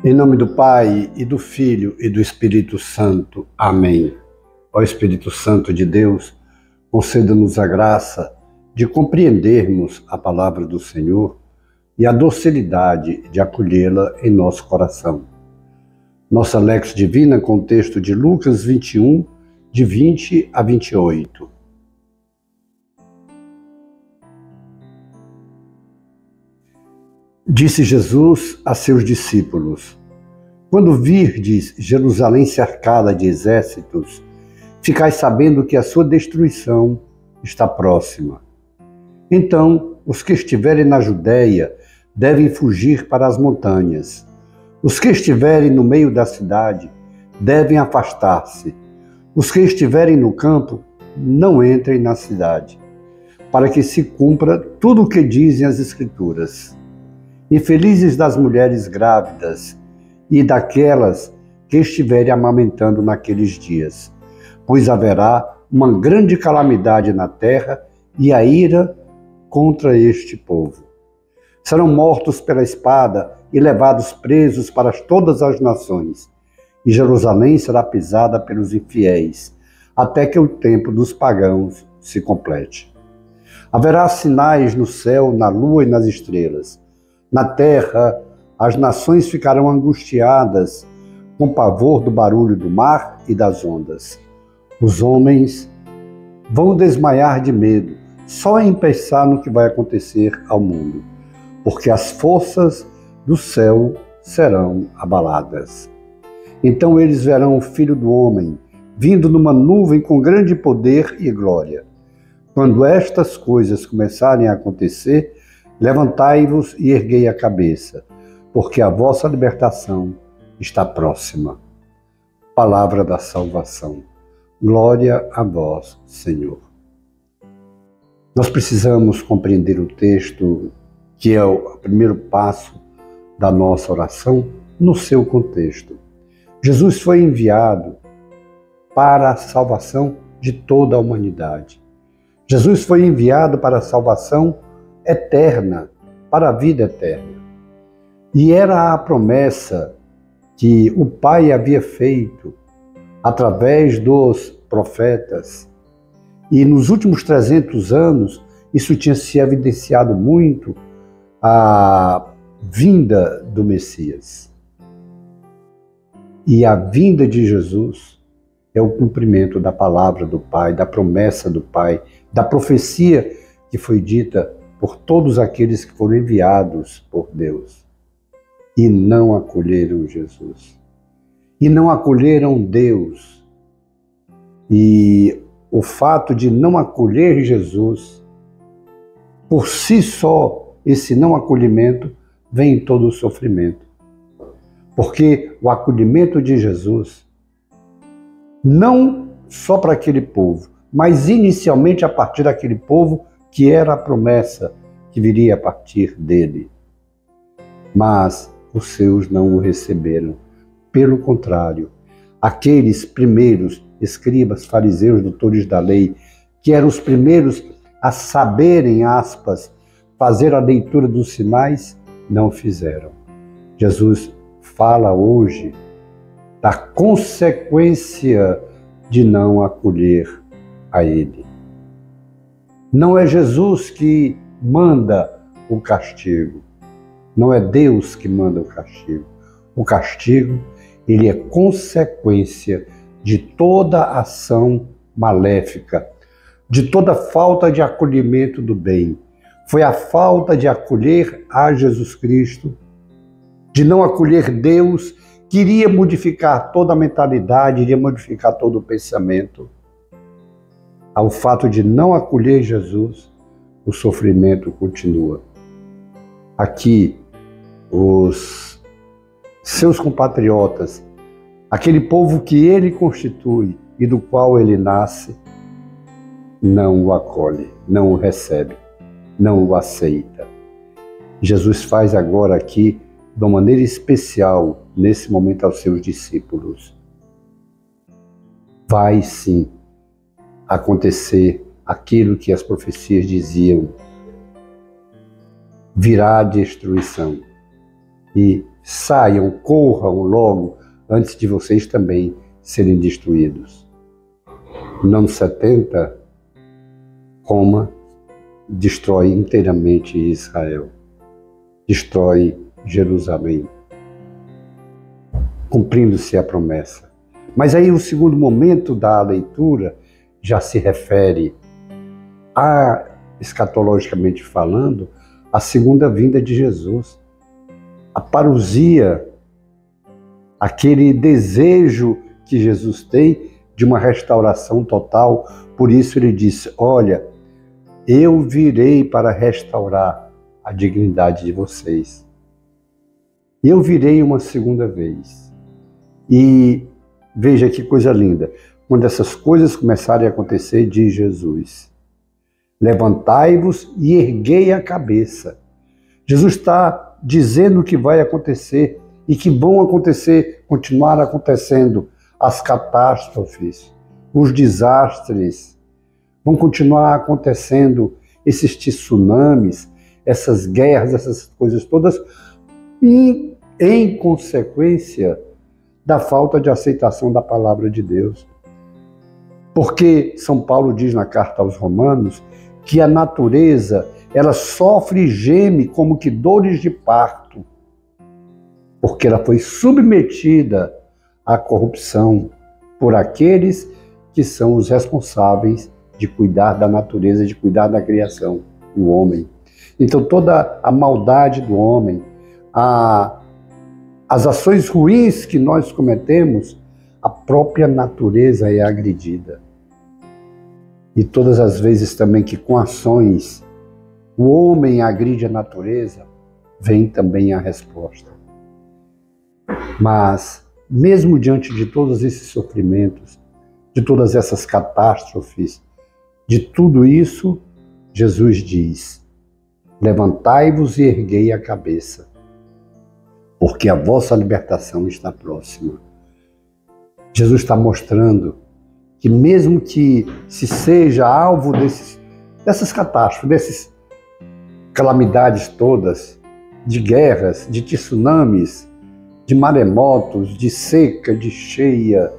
Em nome do Pai, e do Filho, e do Espírito Santo. Amém. Ó Espírito Santo de Deus, conceda-nos a graça de compreendermos a palavra do Senhor e a docilidade de acolhê-la em nosso coração. Nossa Lex Divina com o texto de Lucas 21, de 20 a 28. Disse Jesus a seus discípulos: quando virdes Jerusalém cercada de exércitos, ficai sabendo que a sua destruição está próxima. Então, os que estiverem na Judéia devem fugir para as montanhas. Os que estiverem no meio da cidade devem afastar-se. Os que estiverem no campo não entrem na cidade, para que se cumpra tudo o que dizem as Escrituras. Infelizes das mulheres grávidas e daquelas que estiverem amamentando naqueles dias, pois haverá uma grande calamidade na terra e a ira contra este povo. Serão mortos pela espada e levados presos para todas as nações, e Jerusalém será pisada pelos infiéis, até que o tempo dos pagãos se complete. Haverá sinais no céu, na lua e nas estrelas. Na terra, as nações ficarão angustiadas com pavor do barulho do mar e das ondas. Os homens vão desmaiar de medo só em pensar no que vai acontecer ao mundo, porque as forças do céu serão abaladas. Então eles verão o Filho do Homem vindo numa nuvem com grande poder e glória. Quando estas coisas começarem a acontecer, levantai-vos e erguei a cabeça, porque a vossa libertação está próxima. Palavra da salvação. Glória a vós, Senhor. Nós precisamos compreender o texto, que é o primeiro passo da nossa oração, no seu contexto. Jesus foi enviado para a salvação de toda a humanidade. Jesus foi enviado para a salvação eterna, para a vida eterna. E era a promessa que o Pai havia feito através dos profetas. E nos últimos 300 anos, isso tinha se evidenciado muito, a vinda do Messias. E a vinda de Jesus é o cumprimento da palavra do Pai, da promessa do Pai, da profecia que foi dita por todos aqueles que foram enviados por Deus e não acolheram Jesus. E não acolheram Deus. E o fato de não acolher Jesus, por si só, esse não acolhimento, vem todo o sofrimento. Porque o acolhimento de Jesus, não só para aquele povo, mas inicialmente a partir daquele povo que era a promessa que viria a partir dele. Mas os seus não o receberam. Pelo contrário, aqueles primeiros escribas, fariseus, doutores da lei, que eram os primeiros a saberem, aspas, fazer a leitura dos sinais, não fizeram. Jesus fala hoje da consequência de não acolher a ele. Não é Jesus que manda o castigo. Não é Deus que manda o castigo. O castigo, ele é consequência de toda ação maléfica, de toda falta de acolhimento do bem. Foi a falta de acolher a Jesus Cristo, de não acolher Deus, que iria modificar toda a mentalidade, iria modificar todo o pensamento. Ao fato de não acolher Jesus, o sofrimento continua. Aqui, os seus compatriotas, aquele povo que ele constitui e do qual ele nasce, não o acolhe, não o recebe, não o aceita. Jesus faz agora aqui, de uma maneira especial, nesse momento aos seus discípulos. Vai sim acontecer aquilo que as profecias diziam. Virá a destruição. e saiam, corram logo, antes de vocês também serem destruídos. No ano 70, Roma destrói inteiramente Israel, destrói Jerusalém, cumprindo-se a promessa. Mas aí o segundo momento da leitura já se refere escatologicamente falando, à segunda vinda de Jesus. A parousia, aquele desejo que Jesus tem de uma restauração total. Por isso ele disse: olha, eu virei para restaurar a dignidade de vocês. Eu virei uma segunda vez. E veja que coisa linda. Quando essas coisas começarem a acontecer, diz Jesus: levantai-vos e erguei a cabeça. Jesus está dizendo o que vai acontecer e que vão acontecer, continuar acontecendo. As catástrofes, os desastres, vão continuar acontecendo, esses tsunamis, essas guerras, essas coisas todas, e em consequência da falta de aceitação da palavra de Deus. Porque São Paulo diz na carta aos Romanos que a natureza, ela sofre e geme como que dores de parto, porque ela foi submetida à corrupção por aqueles que são os responsáveis de cuidar da natureza, de cuidar da criação, o homem. Então toda a maldade do homem, as ações ruins que nós cometemos, a própria natureza é agredida. E todas as vezes também que com ações o homem agride a natureza, vem também a resposta. Mas mesmo diante de todos esses sofrimentos, de todas essas catástrofes, de tudo isso, Jesus diz: levantai-vos e erguei a cabeça, porque a vossa libertação está próxima. Jesus está mostrando que mesmo que se seja alvo dessas catástrofes, dessas calamidades todas, de guerras, de tsunamis, de maremotos, de seca, de cheia,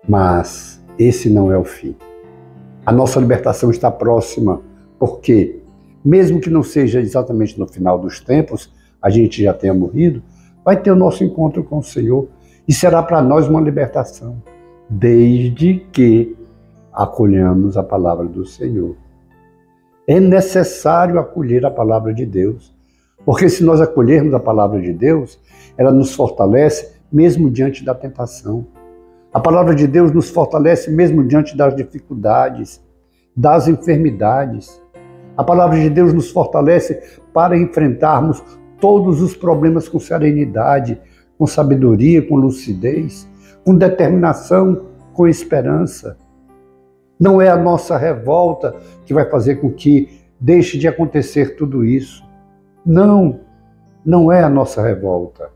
mas esse não é o fim. A nossa libertação está próxima, porque mesmo que não seja exatamente no final dos tempos, a gente já tenha morrido, vai ter o nosso encontro com o Senhor e será para nós uma libertação, desde que acolhamos a palavra do Senhor. É necessário acolher a palavra de Deus, porque se nós acolhermos a palavra de Deus, ela nos fortalece mesmo diante da tentação. A palavra de Deus nos fortalece mesmo diante das dificuldades, das enfermidades. A palavra de Deus nos fortalece para enfrentarmos todos os problemas com serenidade, com sabedoria, com lucidez, com determinação, com esperança. Não é a nossa revolta que vai fazer com que deixe de acontecer tudo isso. Não, não é a nossa revolta,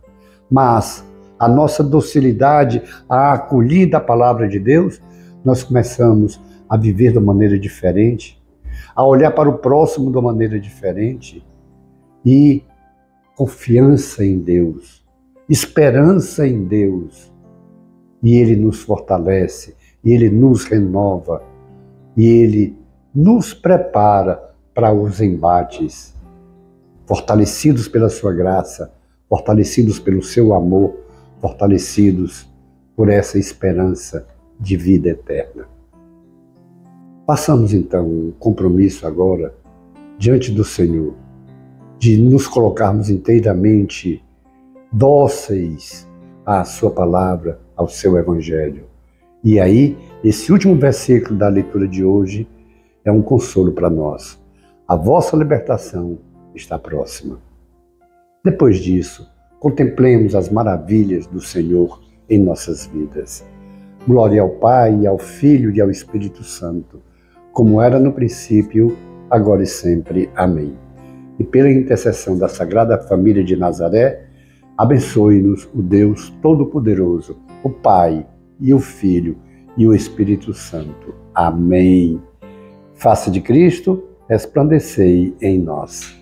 mas a nossa docilidade, a acolhida à palavra de Deus, nós começamos a viver de uma maneira diferente, a olhar para o próximo de uma maneira diferente e confiança em Deus, esperança em Deus. E Ele nos fortalece, e Ele nos renova, e Ele nos prepara para os embates, fortalecidos pela sua graça, fortalecidos pelo seu amor, fortalecidos por essa esperança de vida eterna. Façamos então um compromisso agora diante do Senhor, de nos colocarmos inteiramente dóceis à sua palavra, ao seu evangelho. E aí, esse último versículo da leitura de hoje é um consolo para nós. A vossa libertação está próxima. Depois disso, contemplemos as maravilhas do Senhor em nossas vidas. Glória ao Pai, ao Filho e ao Espírito Santo, como era no princípio, agora e sempre. Amém. E pela intercessão da Sagrada Família de Nazaré, abençoe-nos o Deus Todo-Poderoso, o Pai e o Filho e o Espírito Santo. Amém. Face de Cristo, resplandecei em nós.